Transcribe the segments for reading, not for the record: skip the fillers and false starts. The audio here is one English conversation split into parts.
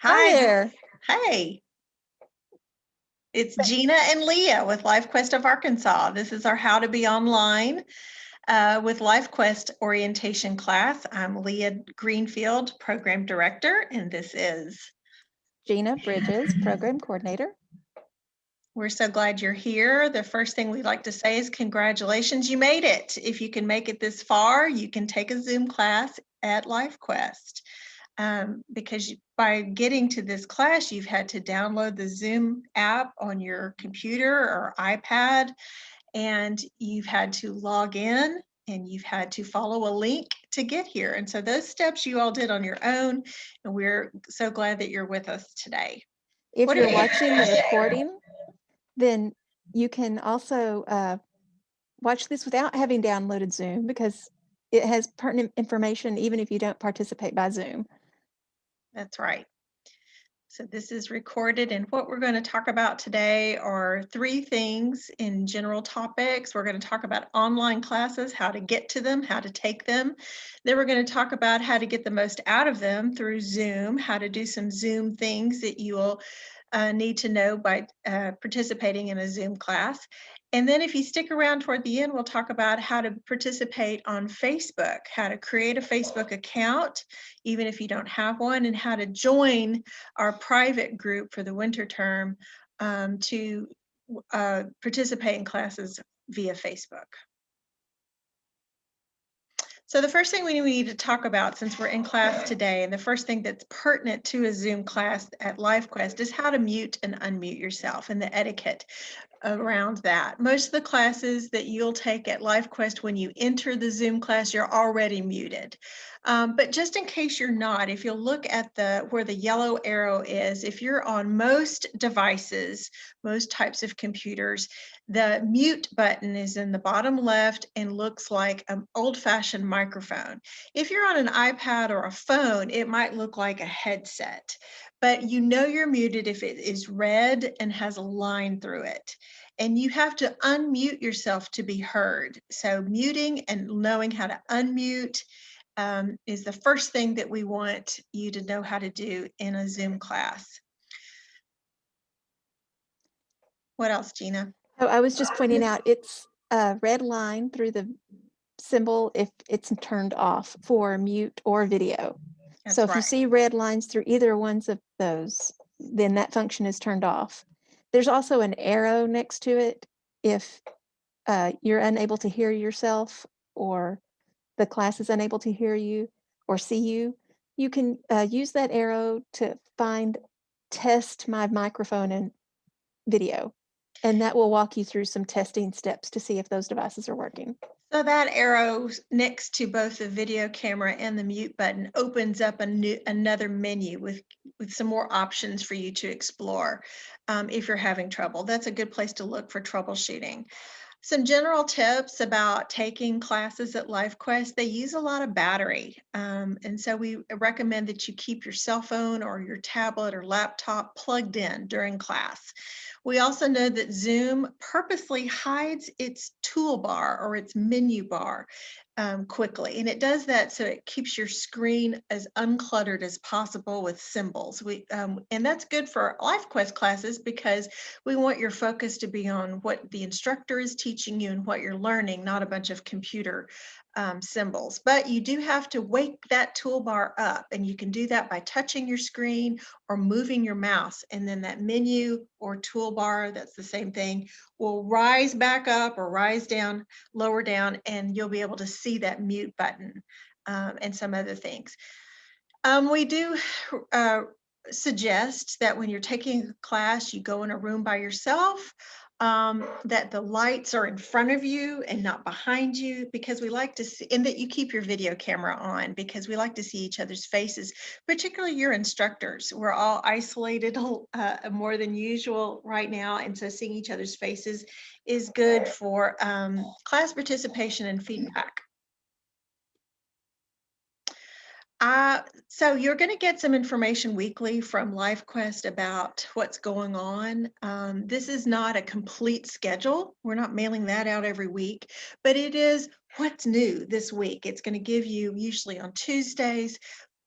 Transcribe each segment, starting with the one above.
Hi Hi. there. Hey, it's Gina and Leah with LifeQuest of Arkansas. This is our How to Be Online with LifeQuest orientation class. I'm Leah Greenfield, Program Director, and this is. Gina Bridges, Program Coordinator. We're so glad you're here. The first thing we'd like to say is congratulations, you made it. If you can make it this far, you can take a Zoom class at LifeQuest. Because by getting to this class, you've had to download the Zoom app on your computer or iPad, and you've had to log in and you've had to follow a link to get here. And so those steps you all did on your own, and we're so glad that you're with us today. If What you're do you- watching the recording, then you can also watch this without having downloaded Zoom because it has pertinent information even if you don't participate by Zoom. That's right. So this is recorded, and what we're going to talk about today are three things in general topics. We're going to talk about online classes, how to get to them, how to take them. Then we're going to talk about how to get the most out of them through Zoom, how to do some Zoom things that you will need to know by participating in a Zoom class. And then if you stick around toward the end, we'll talk about how to participate on Facebook, how to create a Facebook account, even if you don't have one, and how to join our private group for the winter term to participate in classes via Facebook. So the first thing we need to talk about, since we're in class today, and the first thing that's pertinent to a Zoom class at LifeQuest is how to mute and unmute yourself and the etiquette around that. Most of the classes that you'll take at LifeQuest, when you enter the Zoom class, you're already muted. But just in case you're not, if you'll look at where the yellow arrow is, if you're on most devices, most types of computers, the mute button is in the bottom left and looks like an old-fashioned microphone. If you're on an iPad or a phone, it might look like a headset, but you know you're muted if it is red and has a line through it. And you have to unmute yourself to be heard. So muting and knowing how to unmute is the first thing that we want you to know how to do in a Zoom class. What else, Gina? Oh, I was just pointing out it's a red line through the symbol if it's turned off for mute or video. That's So if right. you see red lines through either ones of those, then that function is turned off. There's also an arrow next to it if you're unable to hear yourself or the class is unable to hear you or see you. You can use that arrow to find test my microphone and video, and that will walk you through some testing steps to see if those devices are working. So that arrow next to both the video camera and the mute button opens up another menu with some more options for you to explore if you're having trouble. That's a good place to look for troubleshooting. Some general tips about taking classes at LifeQuest: they use a lot of battery. And so we recommend that you keep your cell phone or your tablet or laptop plugged in during class. We also know that Zoom purposely hides its toolbar or its menu bar quickly. And it does that so it keeps your screen as uncluttered as possible with symbols. And that's good for LifeQuest classes because we want your focus to be on what the instructor is teaching you and what you're learning, not a bunch of computer symbols. But you do have to wake that toolbar up, and you can do that by touching your screen or moving your mouse, and then that menu or toolbar, that's the same thing, will rise back up or rise down, lower down, and you'll be able to see that mute button and some other things. We do suggest that when you're taking a class, you go in a room by yourself, that the lights are in front of you and not behind you, because we like to see, and that you keep your video camera on, because we like to see each other's faces, particularly your instructors. We're all isolated more than usual right now, and so seeing each other's faces is good for class participation and feedback. So you're going to get some information weekly from LifeQuest about what's going on. This is not a complete schedule. We're not mailing that out every week, but it is what's new this week. It's going to give you, usually on Tuesdays,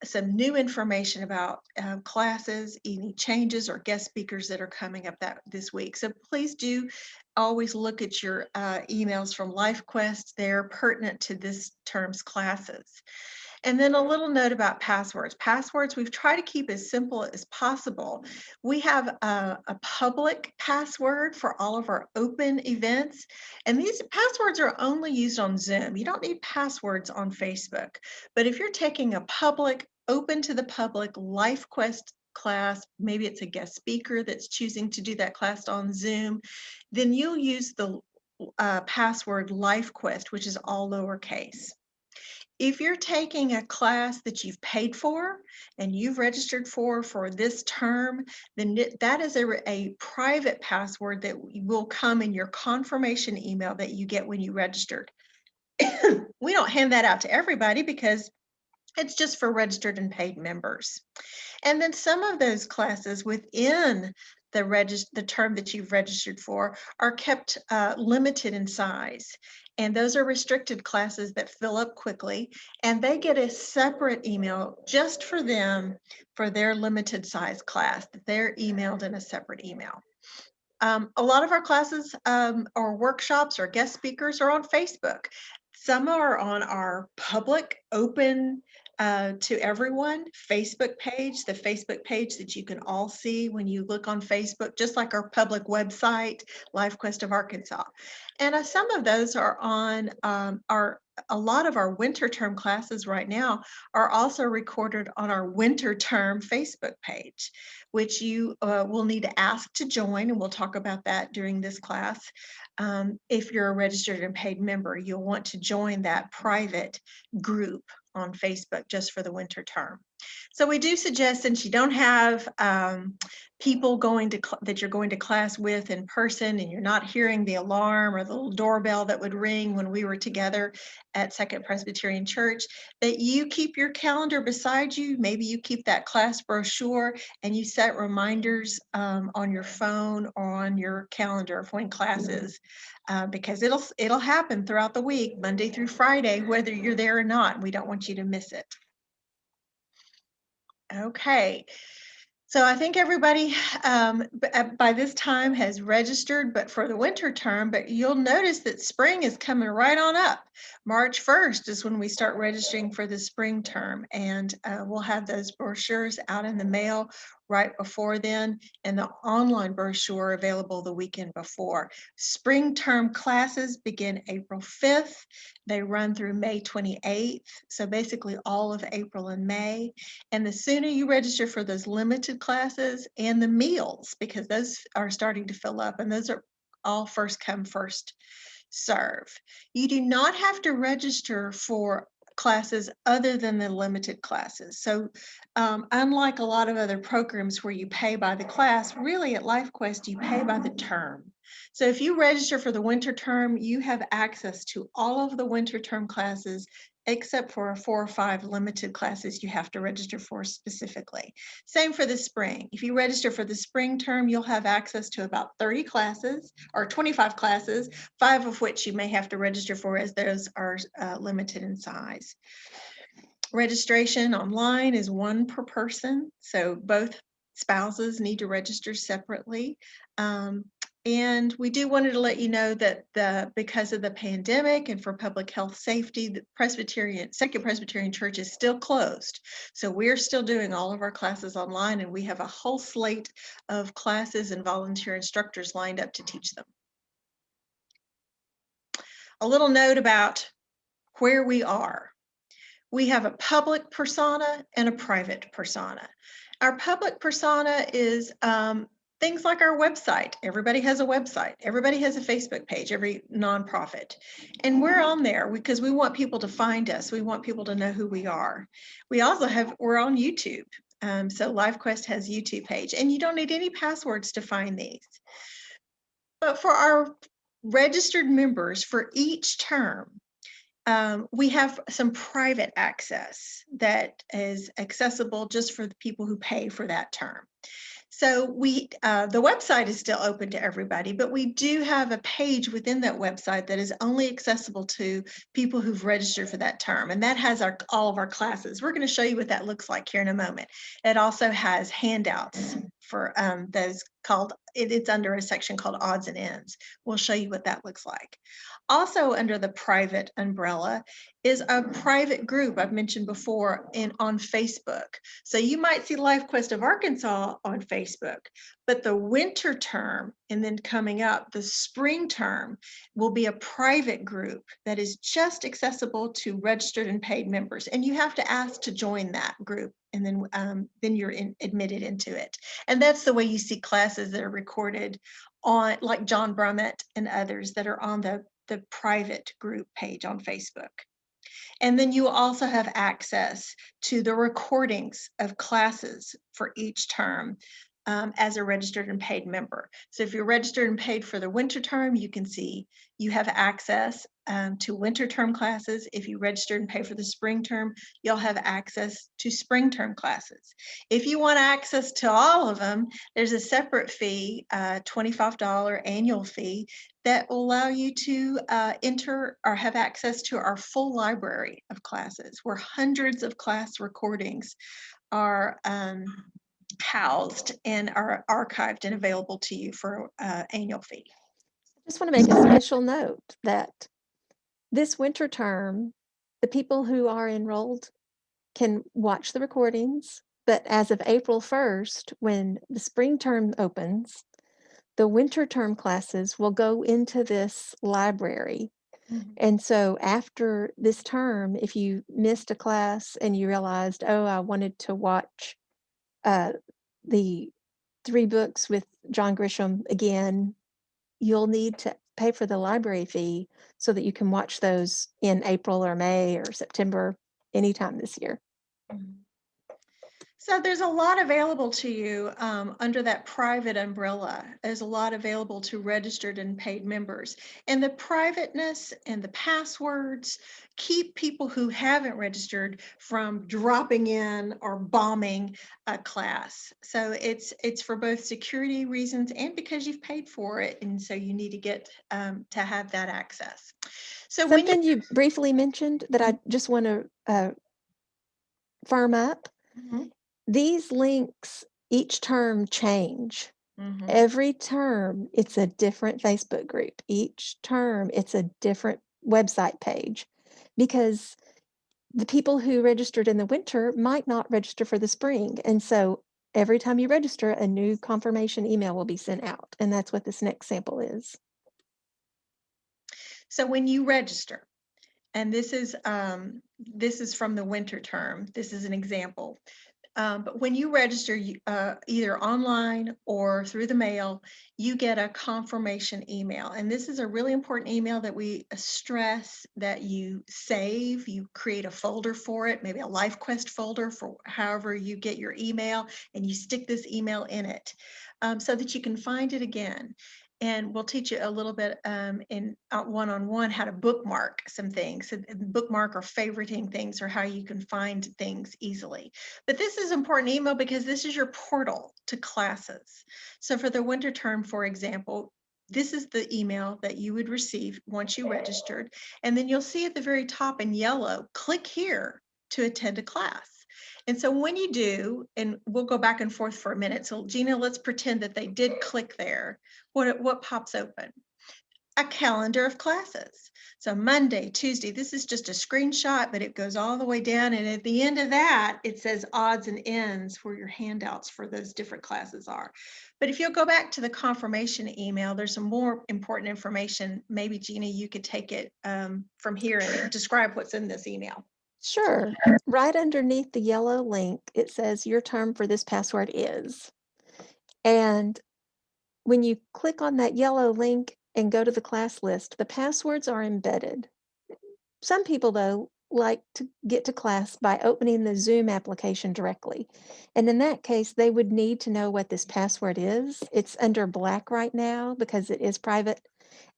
some new information about classes, any changes or guest speakers that are coming up this week. So please do always look at your emails from LifeQuest. They're pertinent to this term's classes. And then a little note about passwords. Passwords, we've tried to keep as simple as possible. We have a public password for all of our open events, and these passwords are only used on Zoom. You don't need passwords on Facebook. But if you're taking a public, open to the public LifeQuest class, maybe it's a guest speaker that's choosing to do that class on Zoom, then you'll use the password LifeQuest, which is all lowercase. If you're taking a class that you've paid for and you've registered for this term, then that is a private password that will come in your confirmation email that you get when you registered. We don't hand that out to everybody because it's just for registered and paid members. And then some of those classes within the term that you've registered for are kept limited in size. And those are restricted classes that fill up quickly, and they get a separate email just for them for their limited size class that they're emailed in a separate email. A lot of our classes or workshops or guest speakers are on Facebook. Some are on our public, open to everyone Facebook page, the Facebook page that you can all see when you look on Facebook, just like our public website, LifeQuest of Arkansas. And some of those are on a lot of our winter term classes right now are also recorded on our winter term Facebook page, which you will need to ask to join, and we'll talk about that during this class. If you're a registered and paid member, you'll want to join that private group on Facebook just for the winter term. So we do suggest, since you don't have people that you're going to class with in person, and you're not hearing the alarm or the little doorbell that would ring when we were together at Second Presbyterian Church, that you keep your calendar beside you. Maybe you keep that class brochure and you set reminders on your phone or on your calendar of when class is, because it'll happen throughout the week, Monday through Friday, whether you're there or not. We don't want you to miss it. Okay. So I think everybody by this time has registered, but for the winter term, but you'll notice that spring is coming right on up. March 1st is when we start registering for the spring term, and we'll have those brochures out in the mail right before then, and the online brochure available the weekend before. Spring term classes begin April 5th. They run through May 28th, so basically all of April and May. And the sooner you register for those limited classes and the meals, because those are starting to fill up, and those are all first come, first serve. You do not have to register for classes other than the limited classes. So unlike a lot of other programs where you pay by the class, really at LifeQuest, you pay by the term. So if you register for the winter term, you have access to all of the winter term classes except for 4 or 5 limited classes you have to register for specifically. Same for the spring. If you register for the spring term, you'll have access to about 30 classes or 25 classes, 5 of which you may have to register for, as those are limited in size. Registration online is 1 per person, so both spouses need to register separately. And we do wanted to let you know that because of the pandemic and for public health safety, the Second Presbyterian Church is still closed. So we're still doing all of our classes online, and we have a whole slate of classes and volunteer instructors lined up to teach them. A little note about where we are. We have a public persona and a private persona. Our public persona is things like our website. Everybody has a website. Everybody has a Facebook page, every nonprofit. And we're on there because we want people to find us. We want people to know who we are. We're on YouTube. So LifeQuest has a YouTube page, and you don't need any passwords to find these. But for our registered members for each term, We have some private access that is accessible just for the people who pay for that term. So the website is still open to everybody, but we do have a page within that website that is only accessible to people who've registered for that term, and that has all of our classes. We're going to show you what that looks like here in a moment. It also has handouts for those called, it's under a section called odds and ends. We'll show you what that looks like. Also under the private umbrella is a private group I've mentioned before on Facebook. So you might see LifeQuest of Arkansas on Facebook, but the winter term and then coming up, the spring term will be a private group that is just accessible to registered and paid members. And you have to ask to join that group, and then you're admitted into it. And that's the way you see classes that are recorded on, like John Brummett and others that are on the private group page on Facebook. And then you also have access to the recordings of classes for each term as a registered and paid member. So if you're registered and paid for the winter term, you can see you have access to winter term classes. If you registered and pay for the spring term, you'll have access to spring term classes. If you want access to all of them, there's a separate fee, $25 annual fee that will allow you to enter or have access to our full library of classes, where hundreds of class recordings are housed and are archived and available to you for annual fee. I just want to make a special note that this winter term, the people who are enrolled can watch the recordings, but as of April 1st, when the spring term opens, the winter term classes will go into this library. And so after this term, if you missed a class and you realized, oh, I wanted to watch the 3 books with John Grisham again, you'll need to pay for the library fee so that you can watch those in April or May or September, anytime this year. So there's a lot available to you under that private umbrella. There's a lot available to registered and paid members. And the privateness and the passwords keep people who haven't registered from dropping in or bombing a class. So it's for both security reasons and because you've paid for it. And so you need to get to have that access. So Something you briefly mentioned that I just want to firm up. These links each term change. Every term, it's a different Facebook group. Each term, it's a different website page, because the people who registered in the winter might not register for the spring. And so every time you register, a new confirmation email will be sent out. And that's what this next sample is. So when you register, and this is from the winter term, this is an example. But when you register either online or through the mail, you get a confirmation email. And this is a really important email that we stress that you save. You create a folder for it, maybe a LifeQuest folder for however you get your email, and you stick this email in it so that you can find it again. And we'll teach you a little bit in one-on-one how to bookmark some things. So bookmark or favoriting things, or how you can find things easily. But this is important email because this is your portal to classes. So for the winter term, for example, this is the email that you would receive once you registered. And then you'll see at the very top in yellow, click here to attend a class. And so when you do, and we'll go back and forth for a minute. So Gina, let's pretend that they did click there. What pops open? A calendar of classes. So Monday, Tuesday, this is just a screenshot, but it goes all the way down. And at the end of that, it says odds and ends where your handouts for those different classes are. But if you'll go back to the confirmation email, there's some more important information. Maybe Gina, you could take it from here and describe what's in this email. Sure. Right underneath the yellow link, it says your term for this password is. And when you click on that yellow link and go to the class list, the passwords are embedded. Some people, though, like to get to class by opening the Zoom application directly. And in that case, they would need to know what this password is. It's under black right now because it is private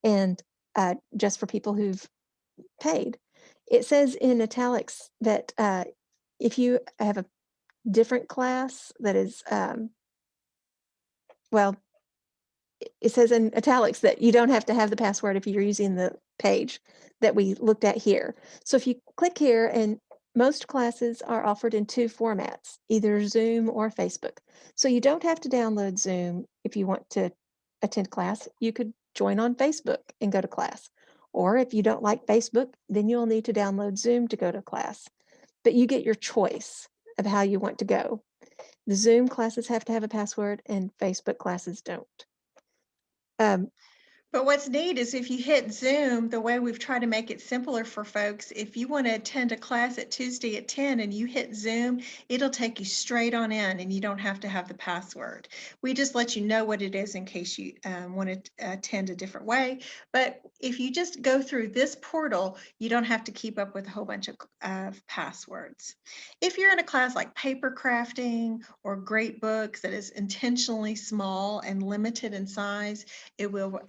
and just for people who've paid. It says in italics that if you have a different class that is, well, it says in italics that you don't have to have the password if you're using the page that we looked at here. So if you click here, and most classes are offered in two formats, either Zoom or Facebook. So you don't have to download Zoom if you want to attend class. You could join on Facebook and go to class. Or if you don't like Facebook, then you'll need to download Zoom to go to class. But you get your choice of how you want to go. The Zoom classes have to have a password and Facebook classes don't. Um, But what's neat is if you hit Zoom, the way we've tried to make it simpler for folks, if you want to attend a class at Tuesday at 10 and you hit Zoom, it'll take you straight on in and you don't have to have the password. We just let you know what it is in case you want to attend a different way. But if you just go through this portal, you don't have to keep up with a whole bunch of passwords. If you're in a class like paper crafting or great books that is intentionally small and limited in size, it will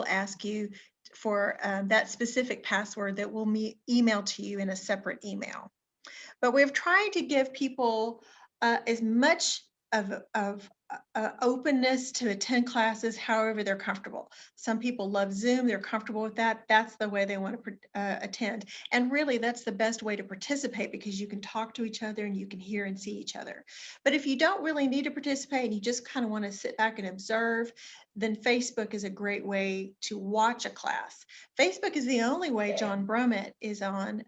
ask you for that specific password that will email to you in a separate email. But we've tried to give people as much of openness to attend classes however they're comfortable. Some people love Zoom, they're comfortable with that. That's the way they want to attend. And really, that's the best way to participate because you can talk to each other and you can hear and see each other. But if you don't really need to participate and you just kind of want to sit back and observe, then Facebook is a great way to watch a class. Facebook is the only way John Brummett is on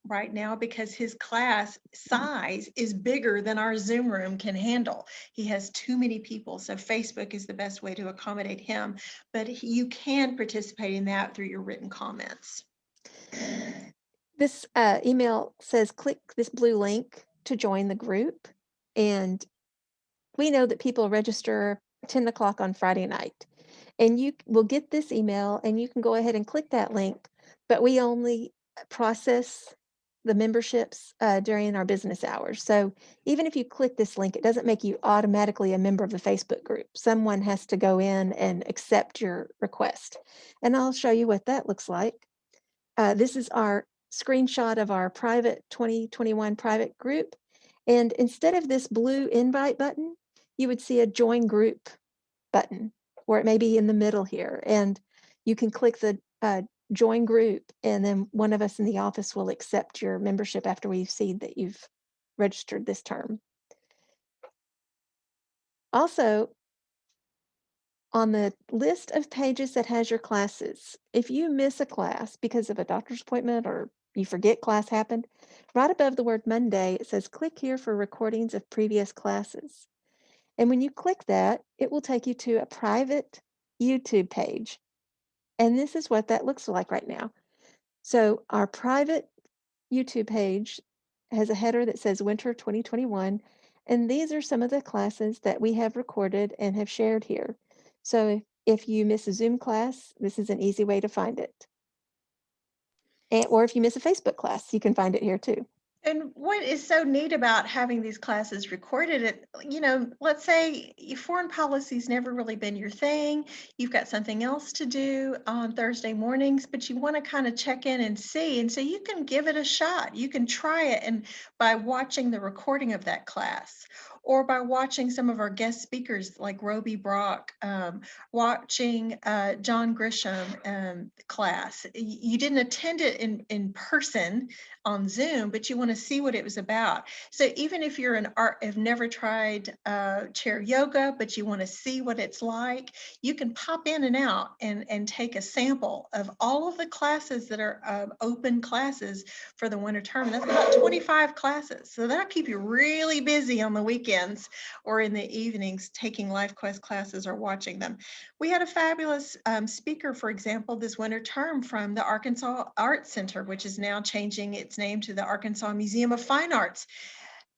right now because his class size is bigger than our Zoom room can handle. He has too many people, so Facebook is the best way to accommodate him, but you can participate in that through your written comments. This email says click this blue link to join the group. And we know that people register 10 o'clock on Friday night. And you will get this email and you can go ahead and click that link, but we only process the memberships during our business hours. So even if you click this link, it doesn't make you automatically a member of the Facebook group. Someone has to go in and accept your request. And I'll show you what that looks like. This is our screenshot of our private 2021 private group. And instead of this blue invite button, you would see a join group button, or it may be in the middle here. And you can click the join group, and then one of us in the office will accept your membership after we see that you've registered this term. Also, on the list of pages that has your classes, if you miss a class because of a doctor's appointment or you forget class happened, right above the word Monday, it says click here for recordings of previous classes. And when you click that, it will take you to a private YouTube page. And this is what that looks like right now. So our private YouTube page has a header that says Winter 2021. And these are some of the classes that we have recorded and have shared here. So if you miss a Zoom class, this is an easy way to find it. Or if you miss a Facebook class, you can find it here too. And what is so neat about having these classes recorded, let's say your foreign policy's never really been your thing. You've got something else to do on Thursday mornings, but you want to kind of check in and see. And so you can give it a shot. You can try it and by watching the recording of that class or by watching some of our guest speakers like Roby Brock, watching John Grisham class. You didn't attend it in person on Zoom, but you want to see what it was about. So even if you're have never tried chair yoga, but you want to see what it's like, you can pop in and out and take a sample of all of the classes that are open classes for the winter term. And that's about 25 classes. So that'll keep you really busy on the weekends or in the evenings taking LifeQuest classes or watching them. We had a fabulous speaker, for example, this winter term from the Arkansas Art Center, which is now changing its name to the Arkansas Museum of Fine Arts.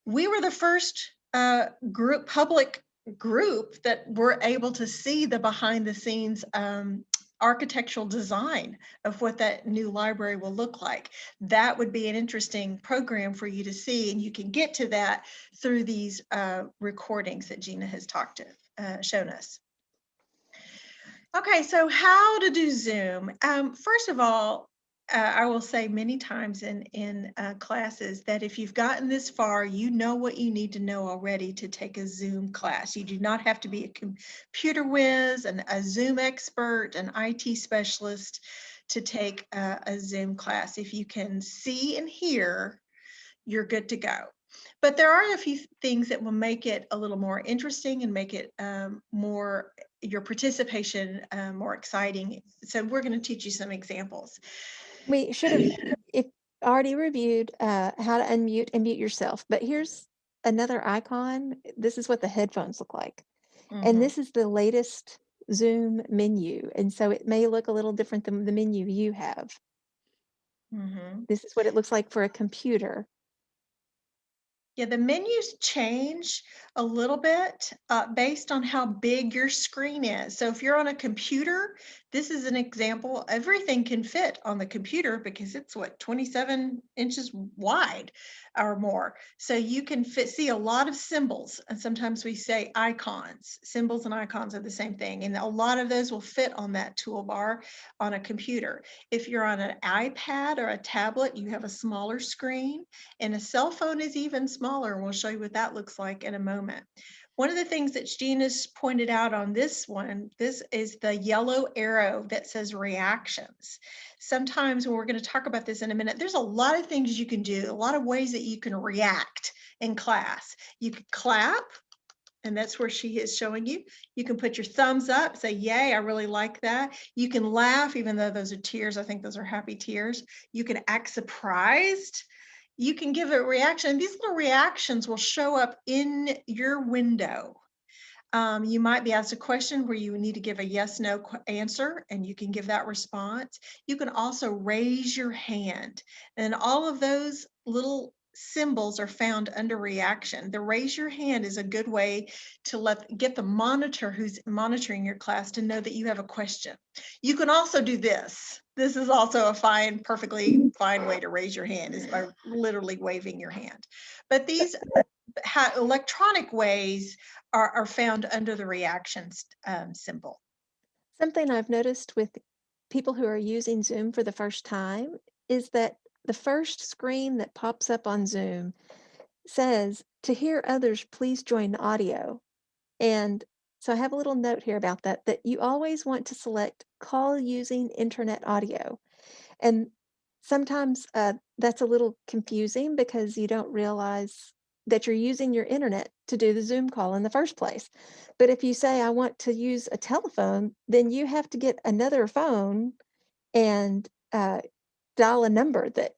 We were the first public group that were able to see the behind the scenes architectural design of what that new library will look like. That would be an interesting program for you to see, and you can get to that through these recordings that Gina has shown us. Okay, so how to do Zoom? First of all, I will say many times in classes that if you've gotten this far, you know what you need to know already to take a Zoom class. You do not have to be a computer whiz, a Zoom expert, an IT specialist to take a Zoom class. If you can see and hear, you're good to go. But there are a few things that will make it a little more interesting and make it more your participation more exciting. So we're going to teach you some examples. We should have if already reviewed how to unmute and mute yourself, but here's another icon. This is what the headphones look like. And Mhm, this is the latest Zoom menu. And so it may look a little different than the menu you have. mhm. This is what it looks like for a computer. Yeah, the menus change a little bit based on how big your screen is. So if you're on a computer, this is an example. Everything can fit on the computer because it's what, 27 inches wide or more. So you can see a lot of symbols. And sometimes we say icons. Symbols and icons are the same thing. And a lot of those will fit on that toolbar on a computer. If you're on an iPad or a tablet, you have a smaller screen. And a cell phone is even smaller, and we'll show you what that looks like in a moment. One of the things that Gina's pointed out on this one, this is the yellow arrow that says reactions. Sometimes when we're going to talk about this in a minute, there's a lot of things you can do, a lot of ways that you can react in class. You could clap, and that's where she is showing you. You can put your thumbs up, say, yay, I really like that. You can laugh, even though those are tears. I think those are happy tears. You can act surprised. You can give a reaction. These little reactions will show up in your window. You might be asked a question where you need to give a yes, no answer, and you can give that response. You can also raise your hand, and all of those little symbols are found under reaction. The raise your hand is a good way to get the monitor who's monitoring your class to know that you have a question. You can also do this. This is also a perfectly fine way to raise your hand is by literally waving your hand. But these electronic ways are found under the reactions symbol. Something I've noticed with people who are using Zoom for the first time is that the first screen that pops up on Zoom says, "To hear others, please join audio." And so I have a little note here about that, that you always want to select call using internet audio. And sometimes that's a little confusing because you don't realize that you're using your internet to do the Zoom call in the first place. But if you say, I want to use a telephone, then you have to get another phone and dial a number that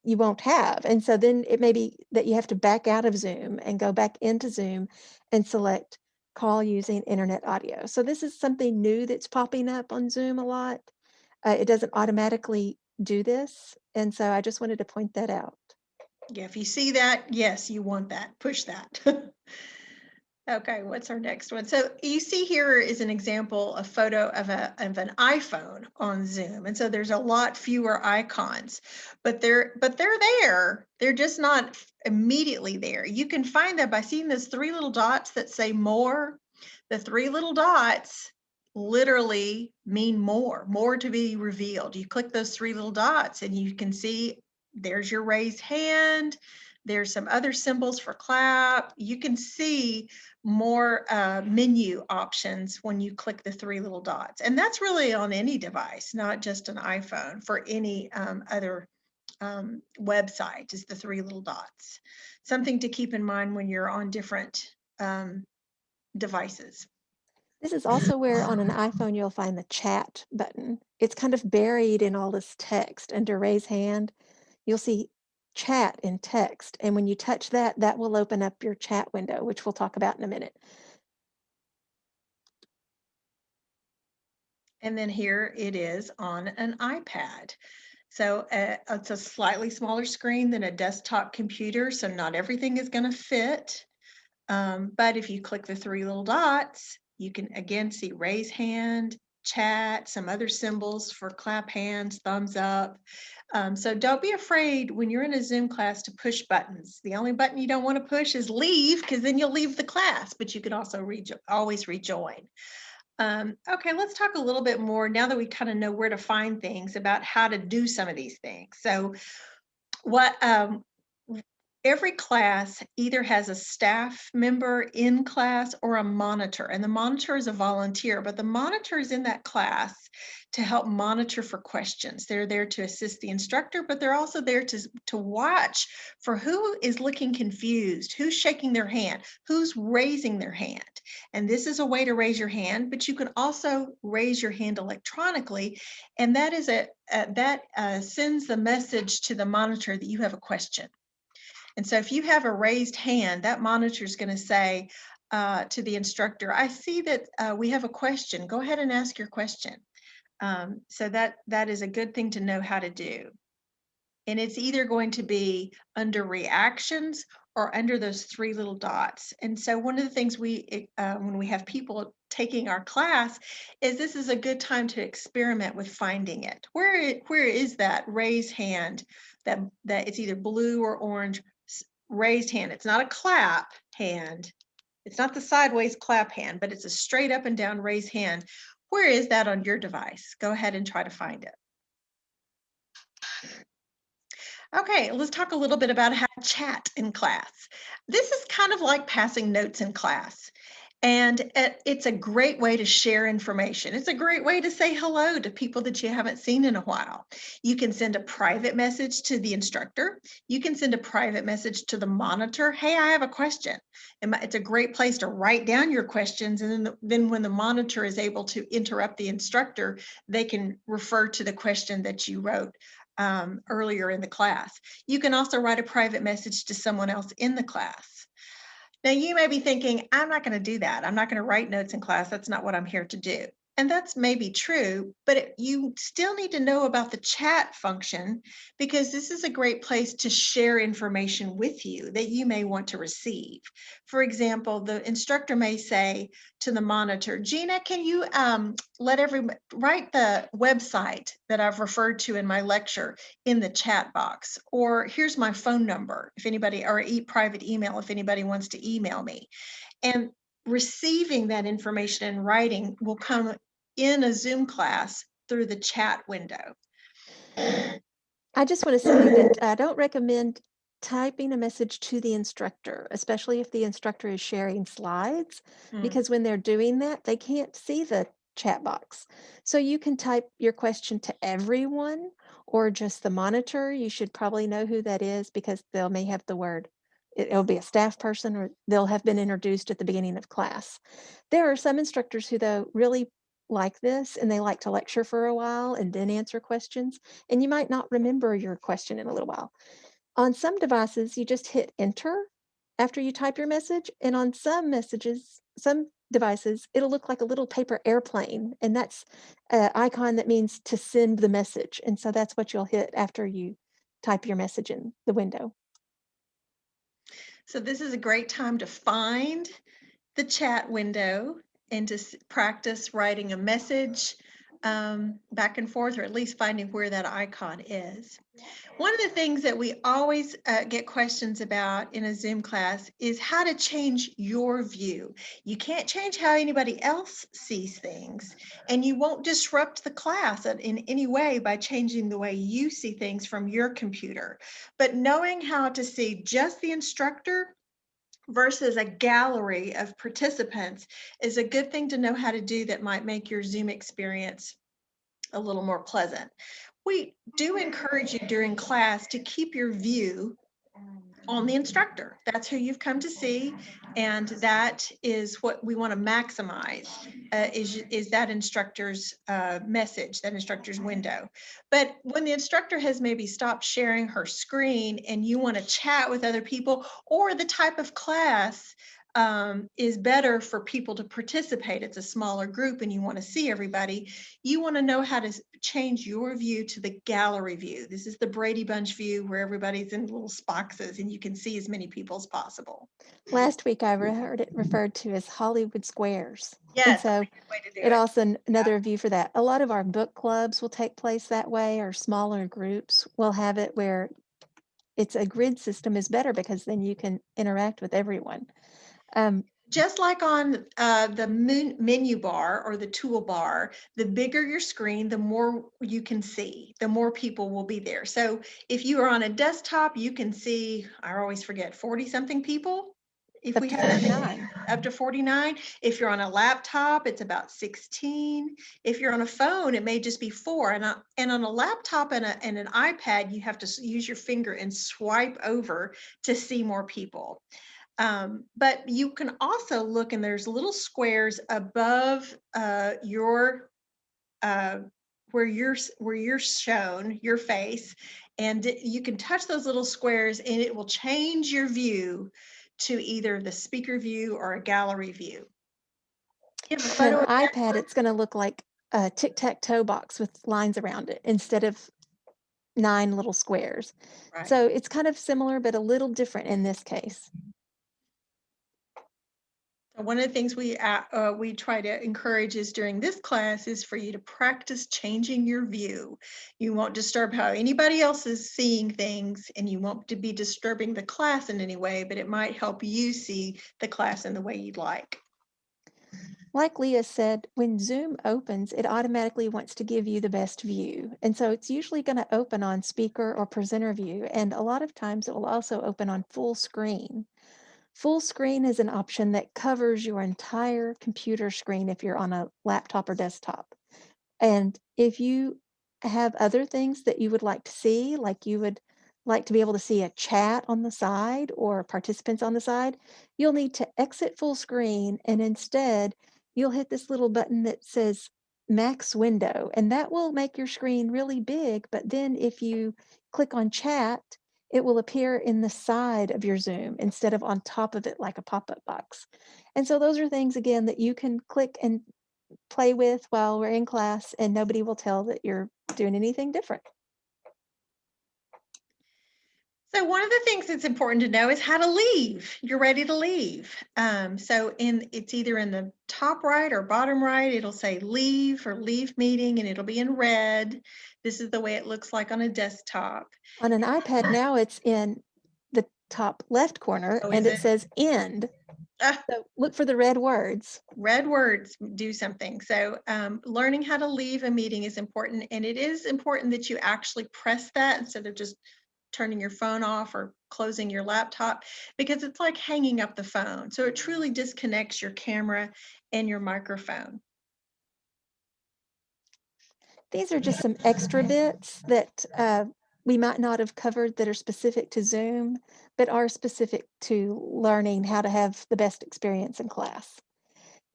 you won't have. And so then it may be that you have to back out of Zoom and go back into Zoom and select call using internet audio. So this is something new that's popping up on Zoom a lot. It doesn't automatically do this. And so I just wanted to point that out. Yeah, if you see that, yes, you want that. Push that. Okay, what's our next one? So you see here is an example, a photo of an iPhone on Zoom. And so there's a lot fewer icons, but they're there. They're just not immediately there. You can find that by seeing those three little dots that say more. The three little dots literally mean more to be revealed. You click those three little dots and you can see there's your raised hand. There's some other symbols for clap. You can see more menu options when you click the three little dots. And that's really on any device, not just an iPhone, for any other website is the three little dots. Something to keep in mind when you're on different devices. This is also where on an iPhone you'll find the chat button. It's kind of buried in all this text under raise hand. You'll see chat in text. And when you touch that, that will open up your chat window, which we'll talk about in a minute. And then here it is on an iPad. So it's a slightly smaller screen than a desktop computer, so not everything is going to fit. But if you click the three little dots, you can again see raise hand, chat, some other symbols for clap hands, thumbs up. So don't be afraid when you're in a Zoom class to push buttons. The only button you don't want to push is leave, because then you'll leave the class, but you can also always rejoin. Okay, let's talk a little bit more now that we kind of know where to find things about how to do some of these things. So, what every class either has a staff member in class or a monitor, and the monitor is a volunteer, but the monitor is in that class to help monitor for questions. They're there to assist the instructor, but they're also there to watch for who is looking confused, who's shaking their hand, who's raising their hand. And this is a way to raise your hand, but you can also raise your hand electronically, and that is that sends the message to the monitor that you have a question. And so if you have a raised hand, that monitor is going to say to the instructor, I see that we have a question. Go ahead and ask your question. So that is a good thing to know how to do. And it's either going to be under reactions or under those three little dots. And so one of the things when we have people taking our class is this is a good time to experiment with finding it. Where is that raised hand that it's either blue or orange raised hand? It's not a clap hand. It's not the sideways clap hand, but it's a straight up and down raised hand. Where is that on your device? Go ahead and try to find it. Okay, let's talk a little bit about how to chat in class. This is kind of like passing notes in class. And it's a great way to share information. It's a great way to say hello to people that you haven't seen in a while. You can send a private message to the instructor. You can send a private message to the monitor. Hey, I have a question. And it's a great place to write down your questions. And then when the monitor is able to interrupt the instructor, they can refer to the question that you wrote earlier in the class. You can also write a private message to someone else in the class. Now, you may be thinking, I'm not going to do that. I'm not going to write notes in class. That's not what I'm here to do. And that's maybe true, but you still need to know about the chat function because this is a great place to share information with you that you may want to receive. For example, the instructor may say to the monitor, Gina, can you let everybody write the website that I've referred to in my lecture in the chat box, or here's my phone number if anybody, or private email if anybody wants to email me. And receiving that information in writing will come in a Zoom class through the chat window. I just want to say that I don't recommend typing a message to the instructor, especially if the instructor is sharing slides, Hmm. because when they're doing that, they can't see the chat box. So you can type your question to everyone or just the monitor. You should probably know who that is because they'll may have the word. It'll be a staff person or they'll have been introduced at the beginning of class. There are some instructors who, though, really like this and they like to lecture for a while and then answer questions, and you might not remember your question in a little while. On some devices, you just hit enter after you type your message, and on some devices, it'll look like a little paper airplane, and that's an icon that means to send the message. And so that's what you'll hit after you type your message in the window. So this is a great time to find the chat window and to practice writing a message back and forth, or at least finding where that icon is. One of the things that we always get questions about in a Zoom class is how to change your view. You can't change how anybody else sees things, and you won't disrupt the class in any way by changing the way you see things from your computer. But knowing how to see just the instructor versus a gallery of participants is a good thing to know how to do that might make your Zoom experience a little more pleasant. We do encourage you during class to keep your view on the instructor. That's who you've come to see, and that is what we want to maximize is that instructor's message, that instructor's window. But when the instructor has maybe stopped sharing her screen and you want to chat with other people, or the type of class is better for people to participate, it's a smaller group and you want to see everybody, you want to know how to change your view to the gallery view. This is the Brady Bunch view where everybody's in little boxes and you can see as many people as possible. Last week, I heard it referred to as Hollywood Squares. And Yes, that's so a good way to do it it. also another view for that. A lot of our book clubs will take place that way, or smaller groups will have it where it's a grid system is better because then you can interact with everyone. Just like on the menu bar or the toolbar, the bigger your screen, the more you can see, the more people will be there. So if you are on a desktop, you can see, I always forget, 40 something people. If Up we to have that many, 49. up to 49. If you're on a laptop, it's about 16. If you're on a phone, it may just be 4. And on a laptop and an iPad, you have to use your finger and swipe over to see more people. But you can also look, and there's little squares above your uh, where you're shown your face, and you can touch those little squares, and it will change your view to either the speaker view or a gallery view. You have a On an photo of that? iPad, it's gonna look like a tic-tac-toe box with lines around it instead of 9 little squares. Right. So it's kind of similar, but a little different in this case. One of the things we try to encourage is during this class is for you to practice changing your view. You won't disturb how anybody else is seeing things, and you won't to be disturbing the class in any way, but it might help you see the class in the way you'd like. Like Leah said, when Zoom opens, it automatically wants to give you the best view. And so it's usually going to open on speaker or presenter view. And a lot of times it will also open on full screen. Full screen is an option that covers your entire computer screen if you're on a laptop or desktop. And if you have other things that you would like to see, like you would like to be able to see a chat on the side or participants on the side, you'll need to exit full screen and instead you'll hit this little button that says max window, and that will make your screen really big. But then if you click on chat, it will appear in the side of your Zoom instead of on top of it like a pop up box. And so those are things again that you can click and play with while we're in class, and nobody will tell that you're doing anything different. So one of the things that's important to know is how to leave. You're ready to leave. It's either in the top right or bottom right. It'll say leave or leave meeting, and it'll be in red. This is the way it looks like on a desktop. On an iPad now, it's in the top left corner Oh, and is it it? says end. Ah, So look for the red words. red words do something. So learning how to leave a meeting is important, and it is important that you actually press that instead of just turning your phone off or closing your laptop, because it's like hanging up the phone. So it truly disconnects your camera and your microphone. These are just some extra bits that we might not have covered that are specific to Zoom, but are specific to learning how to have the best experience in class.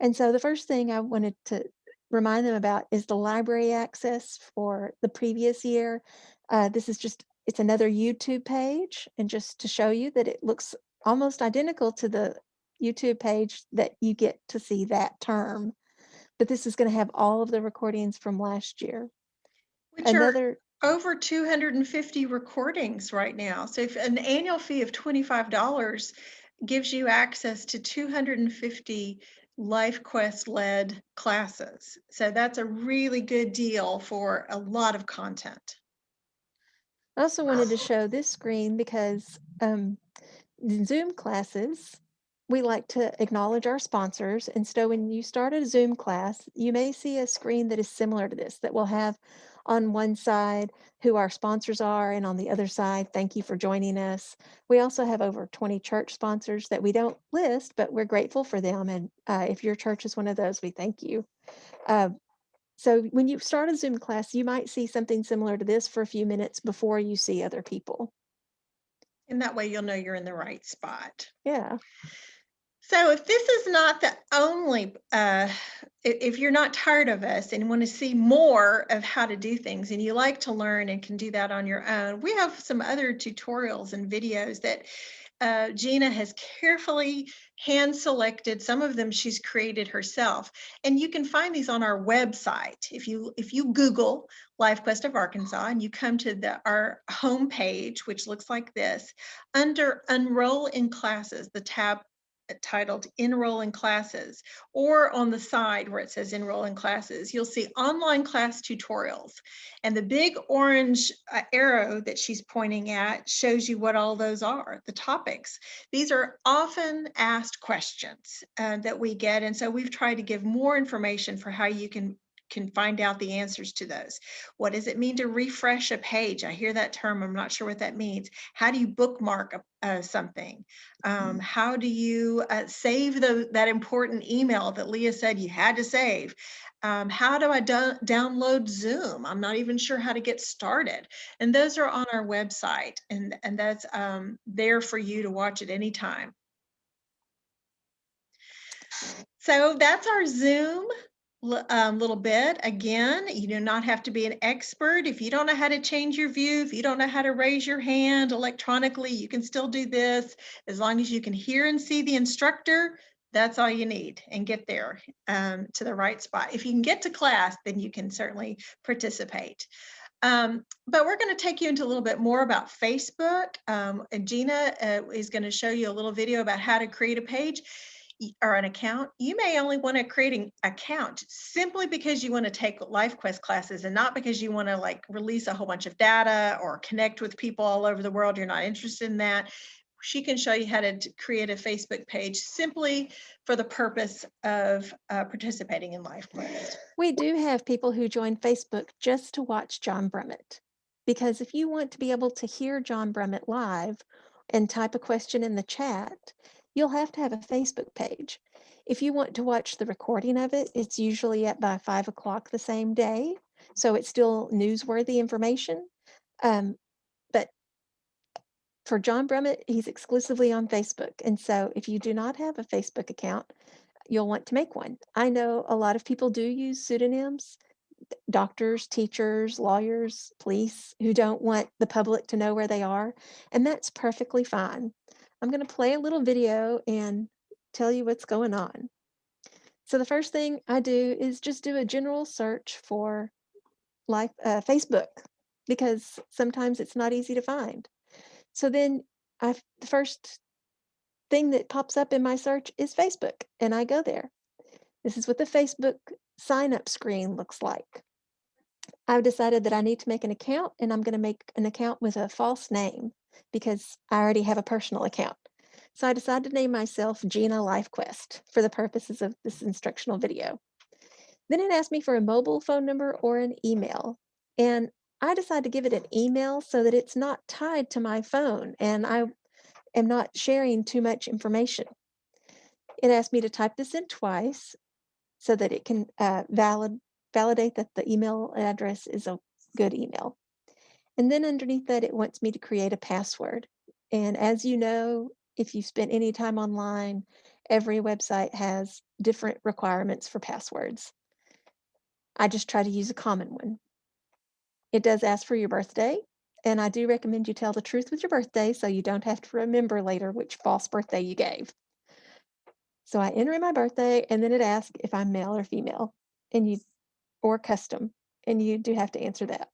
And so the first thing I wanted to remind them about is the library access for the previous year. This is just, it's another YouTube page. And just to show you that it looks almost identical to the YouTube page that you get to see that term. But this is going to have all of the recordings from last year. Which are Another over 250 recordings right now. So if an annual fee of $25 gives you access to 250 LifeQuest led classes. So that's a really good deal for a lot of content. I also wanted to show this screen because in Zoom classes, we like to acknowledge our sponsors. And so when you start a Zoom class, you may see a screen that is similar to this that will have on one side who our sponsors are, and on the other side, thank you for joining us. We also have over 20 church sponsors that we don't list, but we're grateful for them. And if your church is one of those, we thank you. Uh, so when you start a Zoom class, you might see something similar to this for a few minutes before you see other people. And that way you'll know you're in the right spot. Yeah. So if this is not the only, if you're not tired of us and want to see more of how to do things and you like to learn and can do that on your own, we have some other tutorials and videos that Gina has carefully hand selected. Some of them she's created herself, and you can find these on our website. If you Google LifeQuest of Arkansas and you come to our home page, which looks like this, under Enroll in Classes, the tab titled Enroll in Classes, or on the side where it says Enroll in Classes, you'll see online class tutorials. And the big orange arrow that she's pointing at shows you what all those are, the topics. These are often asked questions that we get. And so we've tried to give more information for how you can find out the answers to those. What does it mean to refresh a page? I hear that term. I'm not sure what that means. How do you bookmark something? How do you save that important email that Leah said you had to save? How do I download Zoom? I'm not even sure how to get started. And those are on our website, and that's there for you to watch at any time. So that's our Zoom little bit. Again, you do not have to be an expert. If you don't know how to change your view, if you don't know how to raise your hand electronically, you can still do this. As long as you can hear and see the instructor, that's all you need, and get there to the right spot. If you can get to class, then you can certainly participate. But we're going to take you into a little bit more about Facebook. And Gina is going to show you a little video about how to create a page or an account. You may only want to create an account simply because you want to take LifeQuest classes, and not because you want to like release a whole bunch of data or connect with people all over the world. You're not interested in that. She can show you how to create a Facebook page simply for the purpose of participating in LifeQuest. We do have people who join Facebook just to watch John Brummett. Because if you want to be able to hear John Brummett live and type a question in the chat, you'll have to have a Facebook page. If you want to watch the recording of it, it's usually at by 5 o'clock the same day. So it's still newsworthy information. But for John Brummett, he's exclusively on Facebook. And so if you do not have a Facebook account, you'll want to make one. I know a lot of people do use pseudonyms, doctors, teachers, lawyers, police, who don't want the public to know where they are, and that's perfectly fine. I'm going to play a little video and tell you what's going on. So the first thing I do is just do a general search for Facebook, because sometimes it's not easy to find. So then the first thing that pops up in my search is Facebook, and I go there. This is what the Facebook sign up screen looks like. I've decided that I need to make an account, and I'm going to make an account with a false name because I already have a personal account. So I decided to name myself Gina LifeQuest for the purposes of this instructional video. Then it asked me for a mobile phone number or an email. And I decided to give it an email so that it's not tied to my phone and I am not sharing too much information. It asked me to type this in twice so that it can validate that the email address is a good email. And then underneath that, it wants me to create a password. And as you know, if you've spent any time online, every website has different requirements for passwords. I just try to use a common one. It does ask for your birthday, and I do recommend you tell the truth with your birthday so you don't have to remember later which false birthday you gave. So I enter in my birthday, and then it asks if I'm male or female, or custom, and you do have to answer that.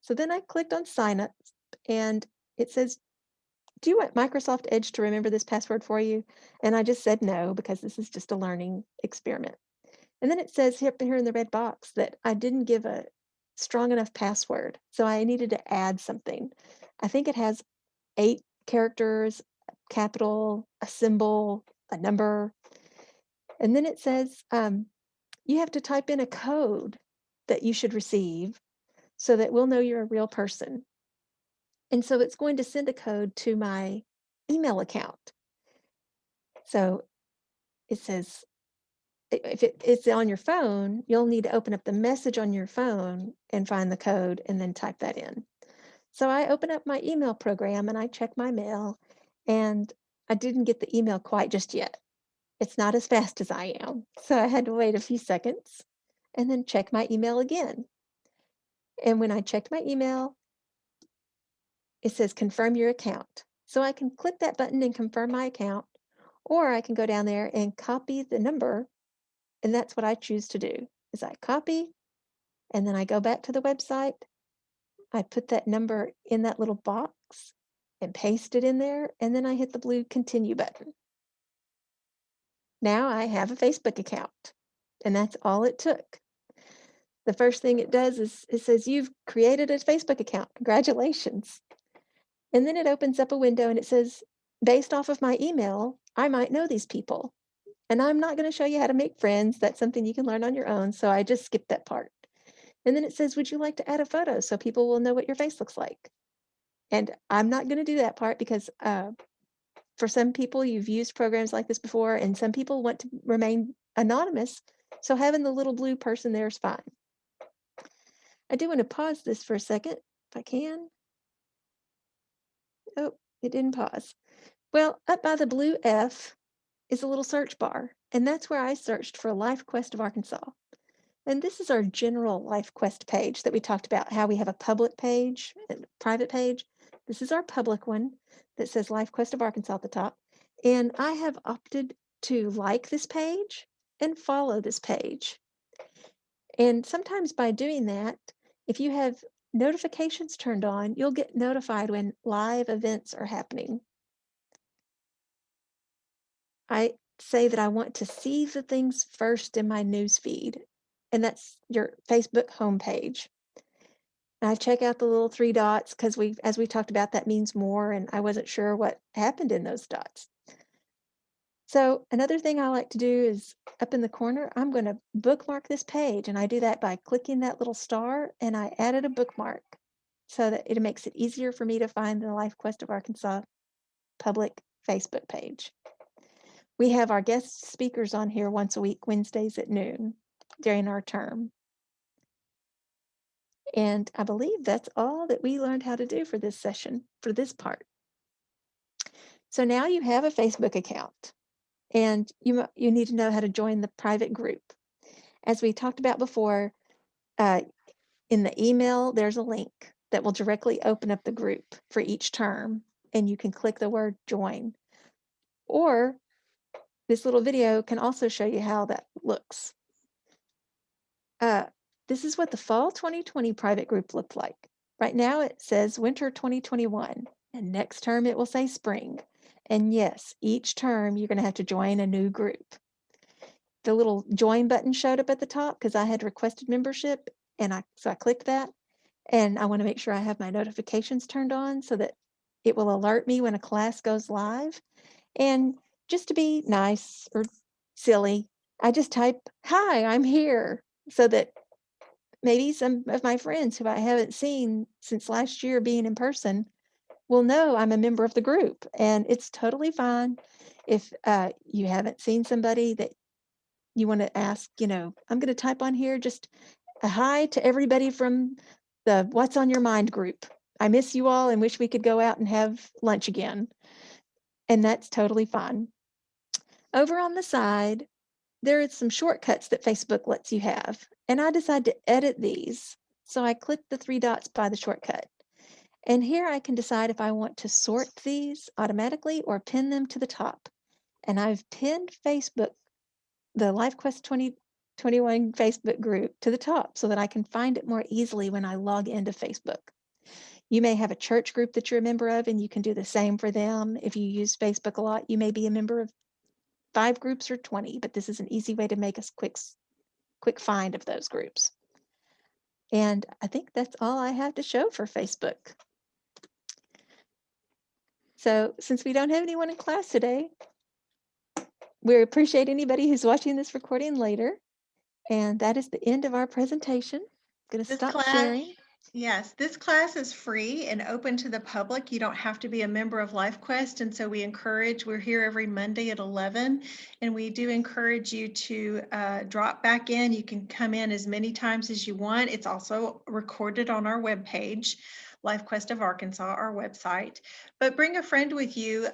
So then I clicked on sign up, and it says, do you want Microsoft Edge to remember this password for you? And I just said no, because this is just a learning experiment. And then it says here in the red box that I didn't give a strong enough password, so I needed to add something. I think it has 8 characters, capital, a symbol, a number. And then it says you have to type in a code that you should receive so that we'll know you're a real person. And so it's going to send a code to my email account. So it says, if it's on your phone, you'll need to open up the message on your phone and find the code and then type that in. So I open up my email program and I check my mail, and I didn't get the email quite just yet. It's not as fast as I am. So I had to wait a few seconds and then check my email again. And when I checked my email, it says confirm your account. So I can click that button and confirm my account, or I can go down there and copy the number. And that's what I choose to do, is I copy, and then I go back to the website. I put that number in that little box and paste it in there, and then I hit the blue continue button. Now I have a Facebook account, and that's all it took. The first thing it does is it says, "You've created a Facebook account. Congratulations." And then it opens up a window and it says, "Based off of my email, I might know these people. And I'm not going to show you how to make friends. That's something you can learn on your own." So I just skipped that part. And then it says, "Would you like to add a photo so people will know what your face looks like?" And I'm not going to do that part because for some people, you've used programs like this before, and some people want to remain anonymous. So having the little blue person there is fine. I do want to pause this for a second, if I can. Oh, it didn't pause. Well, up by the blue F is a little search bar, and that's where I searched for LifeQuest of Arkansas. And this is our general LifeQuest page that we talked about, how we have a public page and a private page. This is our public one that says LifeQuest of Arkansas at the top. And I have opted to like this page and follow this page. And sometimes by doing that, if you have notifications turned on, you'll get notified when live events are happening. I say that I want to see the things first in my news feed, and that's your Facebook homepage. And I check out the little three dots because as we talked about, that means more, and I wasn't sure what happened in those dots. So another thing I like to do is up in the corner, I'm going to bookmark this page, and I do that by clicking that little star, and I added a bookmark so that it makes it easier for me to find the LifeQuest of Arkansas public Facebook page. We have our guest speakers on here once a week, Wednesdays at noon during our term. And I believe that's all that we learned how to do for this session, for this part. So now you have a Facebook account, and you need to know how to join the private group. As we talked about before, uh, in the email, there's a link that will directly open up the group for each term, and you can click the word join. Or this little video can also show you how that looks. Uh, this is what the fall 2020 private group looked like. Right now it says winter 2021, and next term it will say spring. And yes, each term you're going to have to join a new group. The little join button showed up at the top because I had requested membership, and so I clicked that, and I want to make sure I have my notifications turned on so that it will alert me when a class goes live. And just to be nice or silly, I just type, "Hi, I'm here," so that maybe some of my friends who I haven't seen since last year being in person will know I'm a member of the group. And it's totally fine if you haven't seen somebody that you want to ask, I'm going to type on here just a hi to everybody from the What's on Your Mind group. I miss you all and wish we could go out and have lunch again. And that's totally fine. Over on the side, there are some shortcuts that Facebook lets you have, and I decided to edit these. So I clicked the three dots by the shortcut. And here I can decide if I want to sort these automatically or pin them to the top. And I've pinned Facebook, the LifeQuest 2021 Facebook group, to the top so that I can find it more easily when I log into Facebook. You may have a church group that you're a member of, and you can do the same for them. If you use Facebook a lot, you may be a member of 5 groups or 20, but this is an easy way to make a quick find of those groups. And I think that's all I have to show for Facebook. So since we don't have anyone in class today, we appreciate anybody who's watching this recording later. And that is the end of our presentation. I'm going to This stop class, sharing. yes, this class is free and open to the public. You don't have to be a member of LifeQuest. And so we're here every Monday at 11. And we do encourage you to drop back in. You can come in as many times as you want. It's also recorded on our webpage, LifeQuest of Arkansas, our website. But bring a friend with you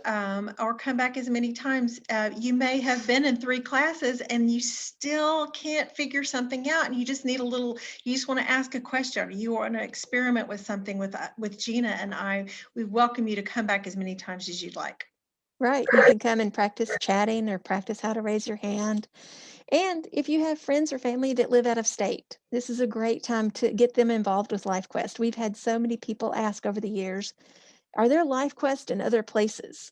or come back as many times. You may have been in 3 classes and you still can't figure something out, and you just need you just want to ask a question, or you want to experiment with something with Gina and I. We welcome you to come back as many times as you'd like. Right. You can come and practice chatting or practice how to raise your hand. And if you have friends or family that live out of state, this is a great time to get them involved with LifeQuest. We've had so many people ask over the years, are there LifeQuest in other places?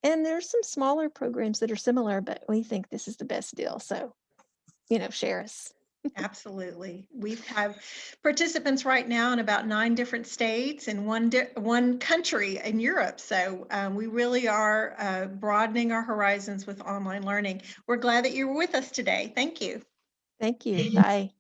And there's some smaller programs that are similar, but we think this is the best deal. So, share us. Absolutely. We have participants right now in about 9 different states and one country in Europe. So we really are broadening our horizons with online learning. We're glad that you were with us today. Thank you. Thank you. Bye.